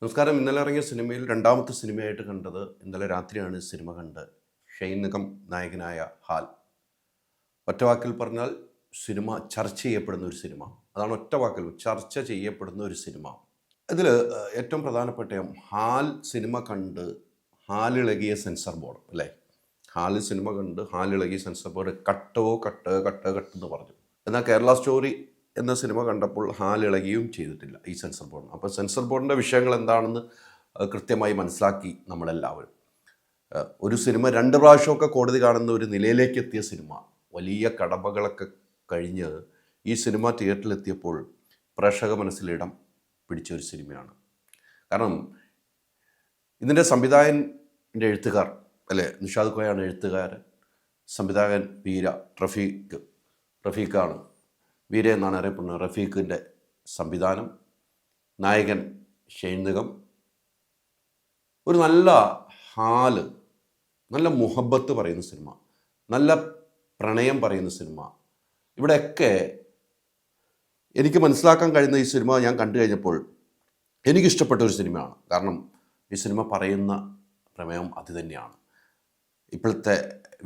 നമസ്കാരം. ഇന്നലെ ഇറങ്ങിയ സിനിമയിൽ രണ്ടാമത്തെ സിനിമയായിട്ട് കണ്ടത്, ഇന്നലെ രാത്രിയാണ് സിനിമ കണ്ട്. ഷെയ്ൻ നിഗം നായകനായ ഹാൽ. ഒറ്റ വാക്കിൽ പറഞ്ഞാൽ സിനിമ ചർച്ച ചെയ്യപ്പെടുന്ന ഒരു സിനിമ. അതാണ് ഒറ്റ വാക്കിൽ ചർച്ച ചെയ്യപ്പെടുന്ന ഒരു സിനിമ. ഇതിൽ ഏറ്റവും പ്രധാനപ്പെട്ട ഹാൽ സിനിമ കണ്ട് ഹാലിളകിയ സെൻസർ ബോർഡ് അല്ലേ. ഹാൽ സിനിമ കണ്ട് ഹാലിളകിയ സെൻസർ ബോർഡ് കട്ട് എന്ന് പറഞ്ഞു. എന്നാൽ കേരള സ്റ്റോറി എന്ന സിനിമ കണ്ടപ്പോൾ ഹാലിളകുകയും ചെയ്തിട്ടില്ല ഈ സെൻസർ ബോർഡിന്. അപ്പോൾ സെൻസർ ബോർഡിൻ്റെ വിഷയങ്ങൾ എന്താണെന്ന് കൃത്യമായി മനസ്സിലാക്കി നമ്മളെല്ലാവരും. ഒരു സിനിമ 2 പ്രാവശ്യമൊക്കെ കോടതി കാണുന്ന ഒരു നിലയിലേക്ക് എത്തിയ സിനിമ, വലിയ കടമ്പകളൊക്കെ കഴിഞ്ഞ് ഈ സിനിമ തിയേറ്ററിലെത്തിയപ്പോൾ പ്രേക്ഷക മനസ്സിലിടം പിടിച്ച ഒരു സിനിമയാണ്. കാരണം ഇതിൻ്റെ സംവിധായകൻ്റെ എഴുത്തുകാർ അല്ലേ, നിഷാദ് കോയാണ് എഴുത്തുകാരൻ. സംവിധായകൻ വീര, റഫീഖാണ്. വീര എന്നാണ് അറിയപ്പെടുന്നത്. റഫീഖിൻ്റെ സംവിധാനം, നായകൻ ഷെയ്ൻ നിഗം. ഒരു നല്ല ഹാല്, നല്ല മുഹബത്ത് പറയുന്ന സിനിമ, നല്ല പ്രണയം പറയുന്ന സിനിമ. ഇവിടെയൊക്കെ എനിക്ക് മനസ്സിലാക്കാൻ കഴിയുന്ന ഈ സിനിമ ഞാൻ കണ്ടു കഴിഞ്ഞപ്പോൾ എനിക്കിഷ്ടപ്പെട്ട ഒരു സിനിമയാണ്. കാരണം ഈ സിനിമ പറയുന്ന പ്രമേയം അത് തന്നെയാണ്. ഇപ്പോഴത്തെ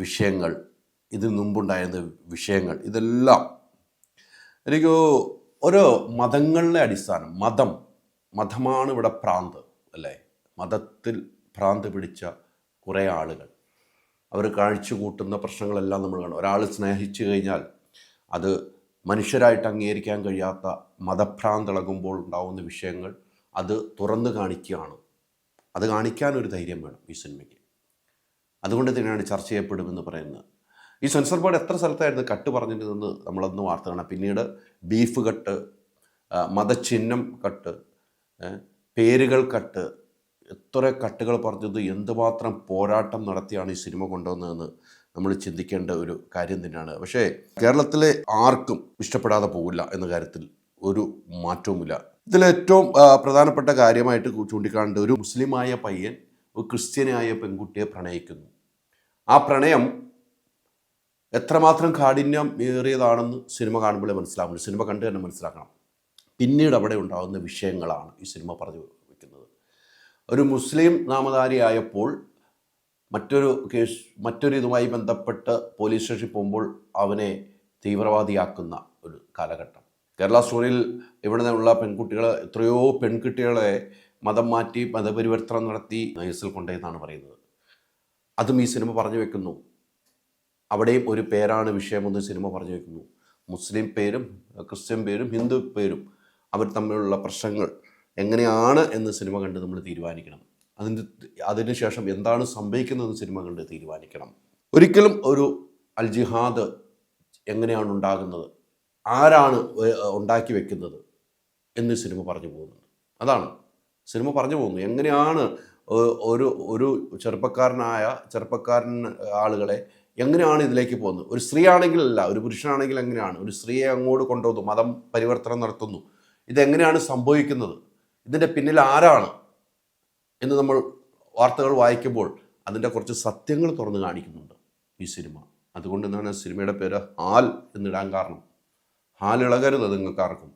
വിഷയങ്ങൾ, ഇതിന് മുമ്പുണ്ടായിരുന്ന വിഷയങ്ങൾ, ഇതെല്ലാം എനിക്ക് ഓരോ മതങ്ങളുടെ അടിസ്ഥാനം, മതമാണ് ഇവിടെ ഭ്രാന്ത് അല്ലേ. മതത്തിൽ ഭ്രാന്ത് പിടിച്ച കുറേ ആളുകൾ, അവർ കാഴ്ച കൂട്ടുന്ന പ്രശ്നങ്ങളെല്ലാം നമ്മൾ കാണും. ഒരാൾ സ്നേഹിച്ചു കഴിഞ്ഞാൽ അത് മനുഷ്യരായിട്ട് അംഗീകരിക്കാൻ കഴിയാത്ത മതഭ്രാന്തിളകുമ്പോൾ ഉണ്ടാകുന്ന വിഷയങ്ങൾ അത് തുറന്നു കാണിക്കുകയാണ്. അത് കാണിക്കാനൊരു ധൈര്യം വേണം ഈ സിനിമയ്ക്ക്. അതുകൊണ്ട് തന്നെയാണ് ചർച്ച ചെയ്യപ്പെടുമെന്ന് പറയുന്നത്. ഈ സെൻസർ ബോർഡ് എത്ര സ്ഥലത്തായിരുന്നു കട്ട് പറഞ്ഞിരുന്നത് നമ്മളൊന്ന് വാർത്ത കാണാം. പിന്നീട് ബീഫ് കട്ട്, മതചിഹ്നം കട്ട്, പേരുകൾ കട്ട്, എത്ര കട്ടുകൾ പറഞ്ഞത്, എന്തുമാത്രം പോരാട്ടം നടത്തിയാണ് ഈ സിനിമ കൊണ്ടുവന്നതെന്ന് നമ്മൾ ചിന്തിക്കേണ്ട ഒരു കാര്യം തന്നെയാണ്. പക്ഷേ കേരളത്തിലെ ആർക്കും ഇഷ്ടപ്പെടാതെ പോകില്ല എന്ന കാര്യത്തിൽ ഒരു മാറ്റവുമില്ല. ഇതിലേറ്റവും പ്രധാനപ്പെട്ട കാര്യമായിട്ട് ചൂണ്ടിക്കാണേണ്ട, ഒരു മുസ്ലിമായ പയ്യൻ ഒരു ക്രിസ്ത്യനായ പെൺകുട്ടിയെ പ്രണയിക്കുന്നു. ആ പ്രണയം എത്രമാത്രം കാഠിന്യം ഏറിയതാണെന്ന് സിനിമ കാണുമ്പോഴേ മനസ്സിലാവുന്നു. സിനിമ കണ്ടു തന്നെ മനസ്സിലാക്കണം. പിന്നീട് അവിടെ ഉണ്ടാകുന്ന വിഷയങ്ങളാണ് ഈ സിനിമ പറഞ്ഞു വയ്ക്കുന്നത്. ഒരു മുസ്ലിം നാമധാരിയായപ്പോൾ മറ്റൊരു ഇതുമായി ബന്ധപ്പെട്ട് പോലീസ് സ്റ്റേഷനിൽ പോകുമ്പോൾ അവനെ തീവ്രവാദിയാക്കുന്ന ഒരു കാലഘട്ടം. കേരള സ്റ്റോറിയിൽ ഇവിടെ നിന്നുള്ള എത്രയോ പെൺകുട്ടികളെ മതം മാറ്റി മതപരിവർത്തനം നടത്തി നൈസിൽ കൊണ്ടുപോയെന്നാണ് പറയുന്നത്. അതും ഈ സിനിമ പറഞ്ഞു വെക്കുന്നു. അവിടെയും ഒരു പേരാണ് വിഷയമെന്ന് സിനിമ പറഞ്ഞു വെക്കുന്നു. മുസ്ലിം പേരും ക്രിസ്ത്യൻ പേരും ഹിന്ദു പേരും അവർ തമ്മിലുള്ള പ്രശ്നങ്ങൾ എങ്ങനെയാണ് എന്ന് സിനിമ കണ്ട് നമ്മൾ തീരുമാനിക്കണം. അതിനുശേഷം എന്താണ് സംഭവിക്കുന്നതെന്ന് സിനിമ കണ്ട് തീരുമാനിക്കണം. ഒരിക്കലും ഒരു അൽ ജിഹാദ് എങ്ങനെയാണ് ഉണ്ടാകുന്നത്, ആരാണ് ഉണ്ടാക്കി വെക്കുന്നത് എന്ന് സിനിമ പറഞ്ഞു പോകുന്നുണ്ട്. അതാണ് സിനിമ പറഞ്ഞു പോകുന്നത്. എങ്ങനെയാണ് ഒരു ചെറുപ്പക്കാരൻ ആളുകളെ എങ്ങനെയാണ് ഇതിലേക്ക് പോകുന്നത്. ഒരു സ്ത്രീ ആണെങ്കിലല്ല, ഒരു പുരുഷനാണെങ്കിൽ എങ്ങനെയാണ് ഒരു സ്ത്രീയെ അങ്ങോട്ട് കൊണ്ടുപോകുന്നു, മതം പരിവർത്തനം നടത്തുന്നു. ഇതെങ്ങനെയാണ് സംഭവിക്കുന്നത്, ഇതിൻ്റെ പിന്നിൽ ആരാണ് എന്ന് നമ്മൾ വാർത്തകൾ വായിക്കുമ്പോൾ അതിൻ്റെ കുറച്ച് സത്യങ്ങൾ തുറന്നു കാണിക്കുന്നുണ്ട് ഈ സിനിമ. അതുകൊണ്ട് തന്നെയാണ് സിനിമയുടെ പേര് ഹാൽ എന്നിടാൻ കാരണം. ഹാൽ ഇളകരുത് നിങ്ങൾക്കാർക്കും.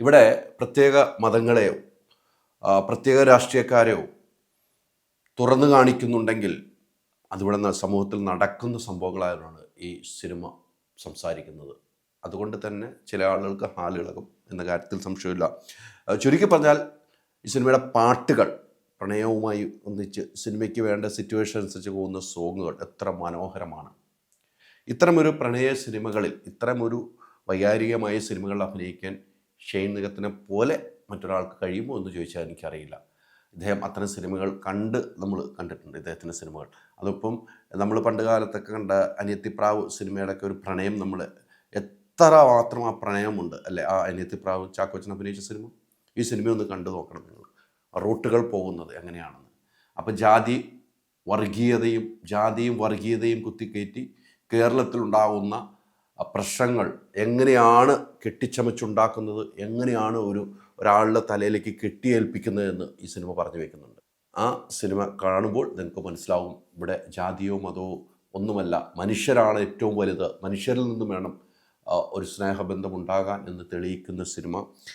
ഇവിടെ പ്രത്യേക മതങ്ങളെയോ പ്രത്യേക രാഷ്ട്രീയക്കാരെയോ തുറന്നു കാണിക്കുന്നുണ്ടെങ്കിൽ അതിവിടെ സമൂഹത്തിൽ നടക്കുന്ന സംഭവങ്ങളായാണ് ഈ സിനിമ സംസാരിക്കുന്നത്. അതുകൊണ്ട് തന്നെ ചില ആളുകൾക്ക് ഹാലിളകും എന്ന കാര്യത്തിൽ സംശയമില്ല. ചുരുക്കി പറഞ്ഞാൽ ഈ സിനിമയുടെ പാട്ടുകൾ പ്രണയവുമായി ഒന്നിച്ച് സിനിമയ്ക്ക് വേണ്ട സിറ്റുവേഷൻ അനുസരിച്ച് പോകുന്ന സോങ്ങുകൾ എത്ര മനോഹരമാണ്. ഇത്തരമൊരു പ്രണയ സിനിമകളിൽ, ഇത്തരമൊരു വൈകാരികമായ സിനിമകളിൽ അഭിനയിക്കാൻ ഷെയ്ൻ നിഗത്തിനെ പോലെ മറ്റൊരാൾക്ക് കഴിയുമോ എന്ന് ചോദിച്ചാൽ എനിക്കറിയില്ല. ഇദ്ദേഹം അത്തരം സിനിമകൾ നമ്മൾ കണ്ടിട്ടുണ്ട്, ഇദ്ദേഹത്തിൻ്റെ സിനിമകൾ. അതിപ്പം നമ്മൾ പണ്ട് കാലത്തൊക്കെ കണ്ട അനിയത്തിപ്രാവ് സിനിമയുടെയൊക്കെ ഒരു പ്രണയം, നമ്മൾ എത്ര മാത്രം ആ പ്രണയമുണ്ട് അല്ലേ. ആ അനിയത്തിപ്രാവ് ചാക്കോച്ചൻ അഭിനയിച്ച സിനിമ, ഈ സിനിമയൊന്ന് കണ്ടു നോക്കണം നിങ്ങൾ, റൂട്ടുകൾ പോകുന്നത് എങ്ങനെയാണെന്ന്. അപ്പം ജാതിയും വർഗീയതയും കുത്തിക്കയറ്റി കേരളത്തിലുണ്ടാകുന്ന പ്രശ്നങ്ങൾ എങ്ങനെയാണ് കെട്ടിച്ചമച്ചുണ്ടാക്കുന്നത്, എങ്ങനെയാണ് ഒരാളുടെ തലയിലേക്ക് കെട്ടിയേൽപ്പിക്കുന്നതെന്ന് ഈ സിനിമ പറഞ്ഞു വയ്ക്കുന്നുണ്ട്. ആ സിനിമ കാണുമ്പോൾ നിങ്ങൾക്ക് മനസ്സിലാവും, ഇവിടെ ജാതിയോ മതമോ ഒന്നുമല്ല, മനുഷ്യരാണ് ഏറ്റവും വലുത്. മനുഷ്യരിൽ നിന്നും വേണം ഒരു സ്നേഹബന്ധം ഉണ്ടാകാൻ എന്ന് തെളിയിക്കുന്ന സിനിമ.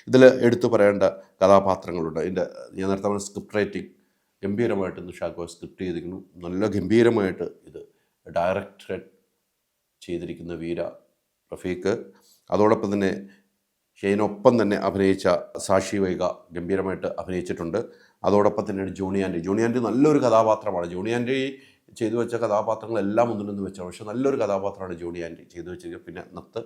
ഇതിൽ എടുത്തു പറയേണ്ട കഥാപാത്രങ്ങളുണ്ട്. ഇതിൻ്റെ ഞാൻ നേരത്തെ പറഞ്ഞ സ്ക്രിപ്റ്റ് റൈറ്റിംഗ് ഗംഭീരമായിട്ട് നിഷാഖ് സ്ക്രിപ്റ്റ് ചെയ്തിരിക്കുന്നു. നല്ല ഗംഭീരമായിട്ട് ഇത് ഡയറക്ടറേറ്റ് ചെയ്തിരിക്കുന്ന വീര റഫീഖ്. അതോടൊപ്പം തന്നെ ഷെയ്നൊപ്പം തന്നെ അഭിനയിച്ച സാക്ഷി വൈഗ ഗംഭീരമായിട്ട് അഭിനയിച്ചിട്ടുണ്ട്. അതോടൊപ്പം തന്നെയാണ് ജോണി ആൻ്റി നല്ലൊരു കഥാപാത്രമാണ്. ജോണി ആൻ്റി ചെയ്തു വെച്ച കഥാപാത്രങ്ങളെല്ലാം ഒന്നിനൊന്ന് വെച്ചാണ്, പക്ഷേ നല്ലൊരു കഥാപാത്രമാണ് ജോണി ആൻ്റി ചെയ്തു വെച്ചിരിക്കുന്നത്. പിന്നെ നത്ത്,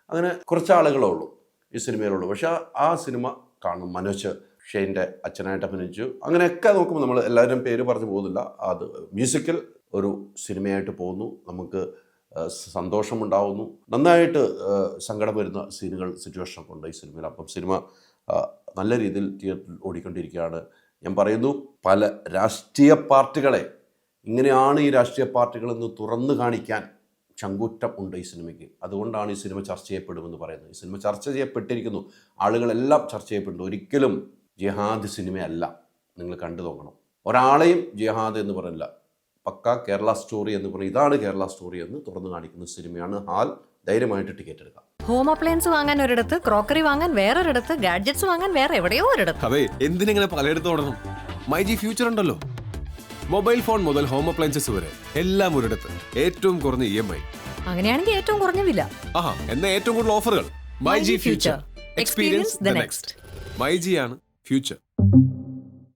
അങ്ങനെ കുറച്ച് ആളുകളേ ഉള്ളൂ ഈ സിനിമയിലുള്ളൂ. പക്ഷേ ആ സിനിമ കാണും. മനോജ് ഷെയ്ൻ്റെ അച്ഛനായിട്ട് അഭിനയിച്ചു. അങ്ങനെയൊക്കെ നോക്കുമ്പോൾ നമ്മൾ എല്ലാവരും പേര് പറഞ്ഞു പോകുന്നില്ല. അത് മ്യൂസിക്കൽ ഒരു സിനിമയായിട്ട് പോകുന്നു. നമുക്ക് സന്തോഷമുണ്ടാവുന്നു. നന്നായിട്ട് സങ്കടം വരുന്ന സിറ്റുവേഷനൊക്കെ ഉണ്ട് ഈ സിനിമയിൽ. അപ്പം സിനിമ നല്ല രീതിയിൽ തിയേറ്ററിൽ ഓടിക്കൊണ്ടിരിക്കുകയാണ്. ഞാൻ പറയുന്നു, പല രാഷ്ട്രീയ പാർട്ടികളെ ഇങ്ങനെയാണ് ഈ രാഷ്ട്രീയ പാർട്ടികളെന്ന് തുറന്നു കാണിക്കാൻ ചങ്കൂറ്റം ഉണ്ട് ഈ സിനിമയ്ക്ക്. അതുകൊണ്ടാണ് ഈ സിനിമ ചർച്ച ചെയ്യപ്പെടുമെന്ന് പറയുന്നത്. ഈ സിനിമ ചർച്ച ചെയ്യപ്പെട്ടിരിക്കുന്നു, ആളുകളെല്ലാം ചർച്ച ചെയ്യപ്പെടുന്നു. ഒരിക്കലും ജിഹാദ് സിനിമയല്ല, നിങ്ങൾ കണ്ടു നോക്കണം. ഒരാളെയും ജിഹാദ് എന്ന് പറയില്ല, പക്ക കേരള സ്റ്റോറി എന്ന് പറയും. ഇതാണ് കേരള സ്റ്റോറി എന്ന് തുറന്നു കാണിക്കുന്ന സിനിമയാണ് ഹാൽ. ധൈര്യമായിട്ട് ടിക്കറ്റ് എടുക്കാം. ഹോം അപ്ലയൻസ് വാങ്ങാൻ ഒരിടത്ത്, ക്രോക്കറി വാങ്ങാൻ വേറൊരിടത്ത്, ഗാഡ്ജറ്റ്സ് വാങ്ങാൻ വേറെ എവിടെയോ ഒരിടത്ത്. അതെ, എന്തിനിങ്ങനെ പലയിടത്ത് ഓടണം? മൈജി ഫ്യൂച്ചർ ഉണ്ടല്ലോ. മൊബൈൽ ഫോൺ മുതൽ ഹോം അപ്ലയൻസസ് വരെ എല്ലാം ഒരിടത്ത്, ഏറ്റവും കുറഞ്ഞ EMI. അങ്ങനെയാണെങ്കിൽ ഏറ്റവും കുറഞ്ഞ വില. ആഹാ, എന്നാ ഏറ്റവും കൂടുതൽ ഓഫറുകൾ. MyG future, experience the next. മൈജിയാണ് ഫ്യൂച്ചർ.